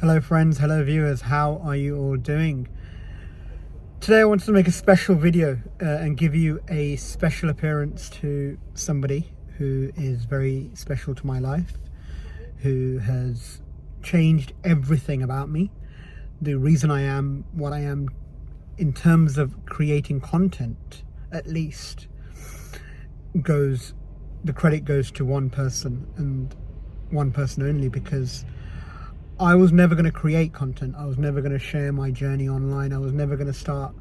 Hello friends, hello viewers, how are you all doing? Today I wanted to make a special video and give you a special appearance to somebody who is very special to my life, who has changed everything about me. The reason I am what I am in terms of creating content, at least, the credit goes to one person and one person only, because I was never going to create content. I was never going to share my journey online. I was never going to start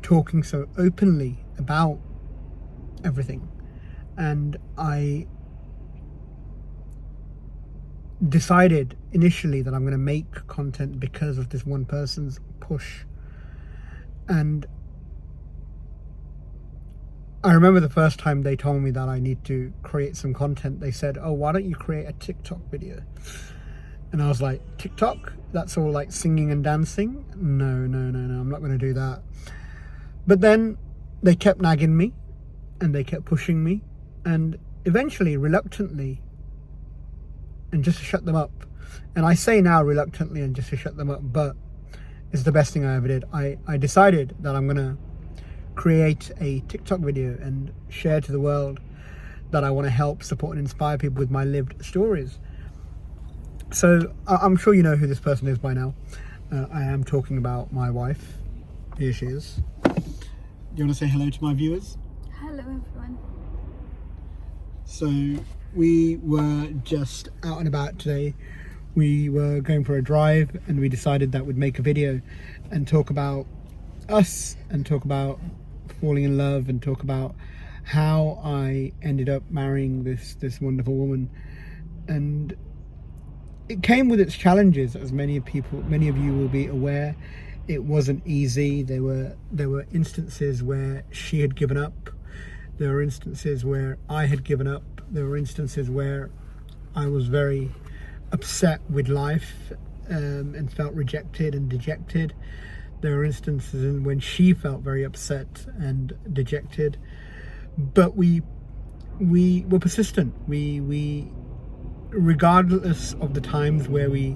talking so openly about everything. And I decided initially that I'm going to make content because of this one person's push. And I remember the first time they told me that I need to create some content, they said, "Oh, why don't you create a TikTok video?" And I was like, TikTok? That's all like singing and dancing? No, I'm not going to do that. But then they kept nagging me and they kept pushing me, and eventually, reluctantly, and just to shut them up. And I say now reluctantly and just to shut them up, but it's the best thing I ever did. I decided that I'm going to create a TikTok video and share to the world that I want to help, support and inspire people with my lived stories. So I'm sure you know who this person is by now. I am talking about my wife. Here she is. Do you want to say hello to my viewers? Hello everyone. So we were just out and about today. We were going for a drive and we decided that we'd make a video and talk about us and talk about falling in love and talk about how I ended up marrying this wonderful woman. And it came with its challenges, as many of you will be aware. It wasn't easy. There were instances where she had given up. There were instances where I had given up. There were instances where I was very upset with life and felt rejected and dejected. There were instances when she felt very upset and dejected. But we were persistent. We regardless of the times where we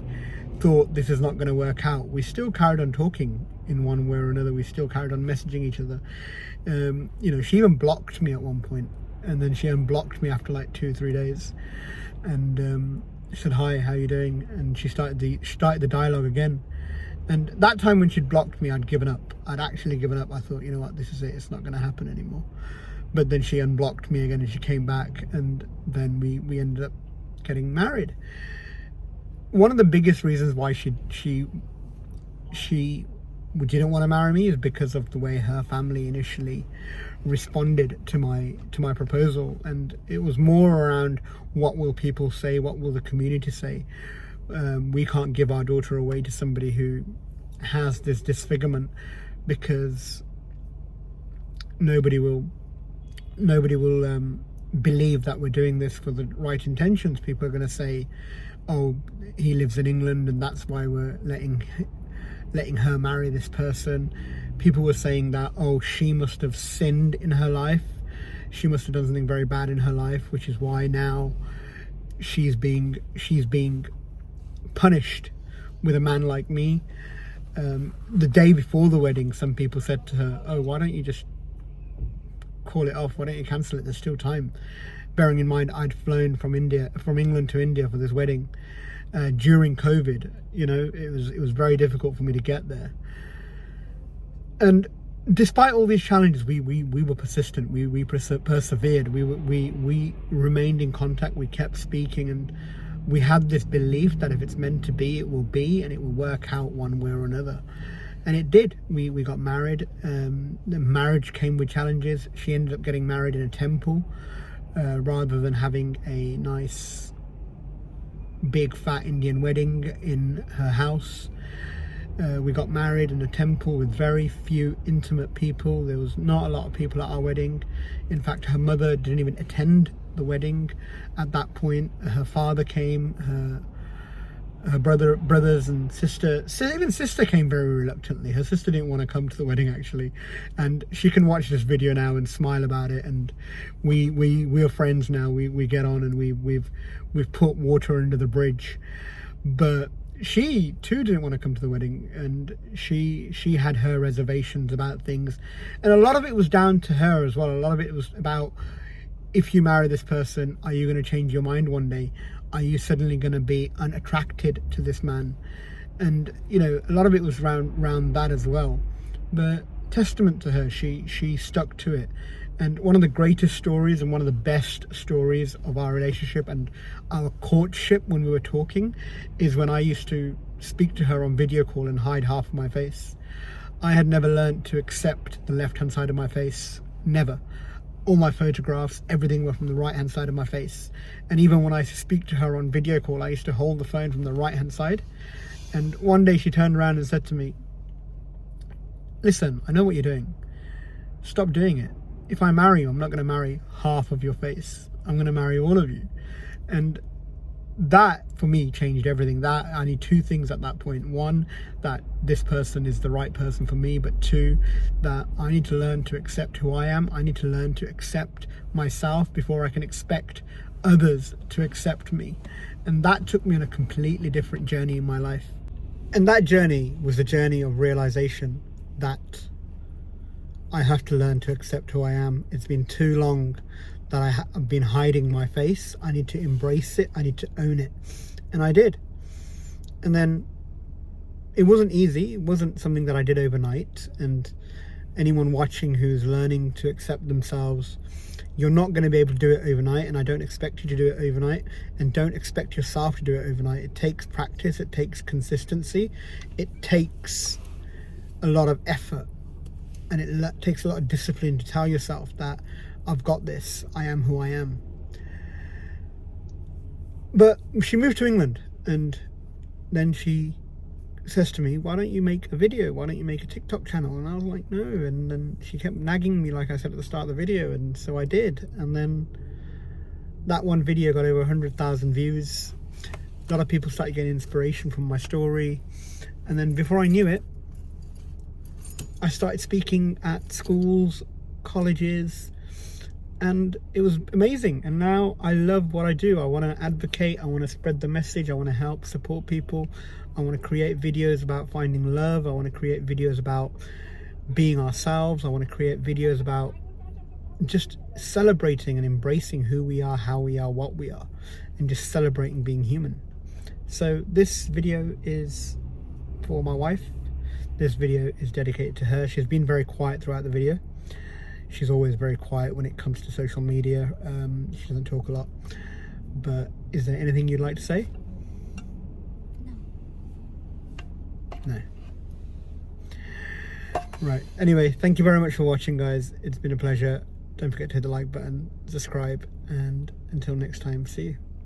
thought this is not going to work out, we still carried on talking in one way or another. We still carried on messaging each other. She even blocked me at one point, and then she unblocked me after like 2-3 days, and said, "Hi, how you doing?" And she started the dialogue again. And that time when she'd blocked me, I'd given up. I'd actually given up. I thought, you know what, this is it. It's not going to happen anymore. But then she unblocked me again and she came back, and then we ended up getting married. One of the biggest reasons why she didn't want to marry me is because of the way her family initially responded to my proposal. And it was more around, what will people say, what will the community say? We can't give our daughter away to somebody who has this disfigurement, because nobody will believe that we're doing this for the right intentions. People are going to say, "Oh, he lives in England and that's why we're letting her marry this person." People were saying that, "Oh, she must have sinned in her life. She must have done something very bad in her life, which is why now she's being punished with a man like me." The day before the wedding, some people said to her, "Oh, why don't you just call it off? Why don't you cancel it? There's still time." Bearing in mind, I'd flown from England to India for this wedding during COVID. It was very difficult for me to get there. And despite all these challenges, we were persistent. We persevered. We remained in contact. We kept speaking, and we had this belief that if it's meant to be, it will be, and it will work out one way or another. And it did. We got married. The marriage came with challenges. She ended up getting married in a temple rather than having a nice big fat Indian wedding in her house. We got married in a temple with very few intimate people. There was not a lot of people at our wedding. In fact, her mother didn't even attend the wedding at that point. Her father came, her brothers and sister came very reluctantly. Her sister didn't want to come to the wedding, actually, and she can watch this video now and smile about it. And we are friends now. We get on, and we've put water under the bridge. But she too didn't want to come to the wedding, and she had her reservations about things, and a lot of it was down to her as well. A lot of it was about, if you marry this person, are you going to change your mind one day? Are you suddenly going to be unattracted to this man? And you know, a lot of it was around that as well. But testament to her, she stuck to it. And one of the greatest stories and one of the best stories of our relationship and our courtship when we were talking is when I used to speak to her on video call and hide half of my face. I had never learned to accept the left-hand side of my face. Never. All my photographs, everything were from the right-hand side of my face. And even when I used to speak to her on video call, I used to hold the phone from the right-hand side. And one day she turned around and said to me, "Listen, I know what you're doing. Stop doing it. If I marry you, I'm not going to marry half of your face. I'm going to marry all of you." And that for me changed everything. That I need two things at that point. One, that this person is the right person for me, but two, that I need to learn to accept who I am. I need to learn to accept myself before I can expect others to accept me. And that took me on a completely different journey in my life. And that journey was a journey of realization that I have to learn to accept who I am. It's been too long that I've been hiding my face. I need to embrace it. I need to own it. And I did. And then it wasn't easy. It wasn't something that I did overnight. And anyone watching who's learning to accept themselves, you're not going to be able to do it overnight. And I don't expect you to do it overnight. And don't expect yourself to do it overnight. It takes practice. It takes consistency. It takes a lot of effort. And it takes a lot of discipline to tell yourself that I've got this, I am who I am. But she moved to England, and then she says to me, "Why don't you make a video? Why don't you make a TikTok channel?" And I was like, "No." And then she kept nagging me, like I said at the start of the video, and so I did. And then that one video got over 100,000 views. A lot of people started getting inspiration from my story. And then before I knew it, I started speaking at schools, colleges, and it was amazing. And now I love what I do. I want to advocate, I want to spread the message, I want to help support people, I want to create videos about finding love, I want to create videos about being ourselves, I want to create videos about just celebrating and embracing who we are, how we are, what we are, and just celebrating being human. So this video is for my wife. This video is dedicated to her. She's been very quiet throughout the video. She's always very quiet when it comes to social media. She doesn't talk a lot. But is there anything you'd like to say? No. Right. Anyway, thank you very much for watching, guys. It's been a pleasure. Don't forget to hit the like button, subscribe, and until next time, see you.